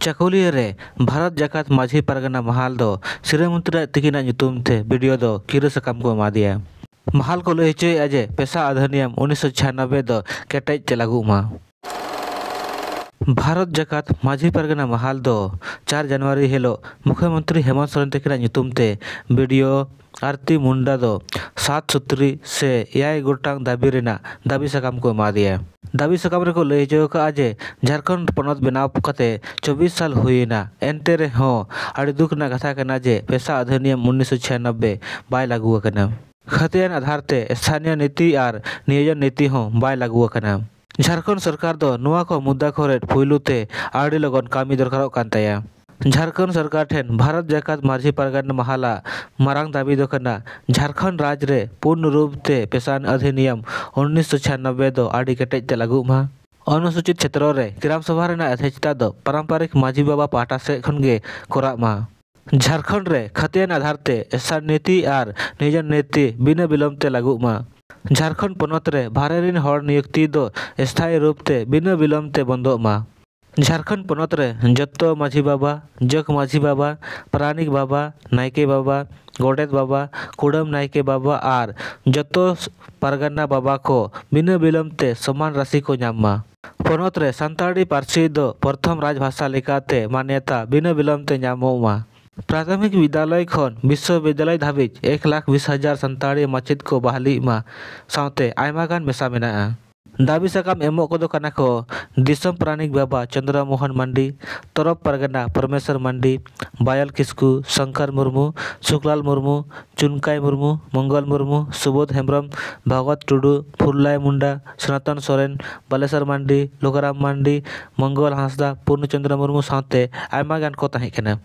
चाकुलिया रे भारत जाकात माझी पारगना महाल दो सिरे मंत्री तिकिना ᱧᱩᱛᱩᱢ थे वीडियो दो किरु सकाम को एमा दिया। महाल को लई हचोय अजे पेशा अधिनियम 1996 दो केटेज ते लागू मा। भारत जाकात माझी पारगना महाल दो 4 जनवरी हिलो मुख्यमंत्री हेमंत सोरेन तिकिना ᱧᱩᱛᱩᱢ ते वीडियो आरती मुंडा दो 7 सूत्री से 6 गोटांग दाबी रेना दाबी सकाम को एमा दिया। दाबी सकाम रे को लई हचो का जे झारखंड पनत बनाव कते 24 साल हुईना एनते रे हो आड़ी दुख ना कथा कना जे पेशा अधिनियम 1996 बाय लागू अकना। खतियान आधार ते स्थानीय नीति और नियोजन नीति हो बाय लागू अकना। झारखंड सरकार दो नुआ को मुद्दा खोरे पुइलू ते आड़ी लगन कामी दरकारों कान ताया। झारखंड सरकार ठेन भारत जाकात माझी पारगना महाला मारांग दाबी दो कना झारखंड राज्य रे पूर्ण रूप ते पेशान अधिनियम 1996 दो आड़ी केटेज ते लागू मा। अनुसूचित क्षेत्रों रे ग्राम सभा रेना अध्यक्षता दो पारंपरिक माझी बाबा पाटा से खन गे कोरा मा। झारखंड रे खतियान आधार ते स्थानीय नीति और नियोजन नीति बिना विलंब ते लागू मा। झारखंड पनत रे भारे रिन हर नियुक्ति दो स्थायी रूप ते बिना विलंब ते बंदो मा। झारखंड पनत रे जत्तो माझी बाबा जग माझी बाबा प्राणिक बाबा नायके बाबा गोडेत बाबा कुडम नायके बाबा और जत्तो पारगना बाबा को बिना विलंब ते समान राशि को नामा। पनत रे संताड़ी पार्सी दो प्रथम राजभाषा लेकाते मान्यता बिना विलंब ते नामो मा। प्राथमिक विद्यालय खन विश्वविद्यालय धाबिज 1,20,000 संताड़ी माचित को बहाली मा साउते आयमा गान मेसा मेना। दाबी सकाम एमो को दो कना को दिसम प्राणिक बाबा चंद्रमोहन मंडी तरफ परगना परमेश्वर मंडी बायल किस्कू शंकर मुर्मू सुखलाल मुर्मू चुनकाय मुर्मू मंगल मुर्मू सुबोध हेम्ब्रम भागवत टुडू फुललाय मुंडा सनातन सोरेन बालेश्वर मंडी लोकाराम मंडी मंगल हांसदा पूर्णचंद्र मुर्मू साउते आयमा गान को ताहे कना।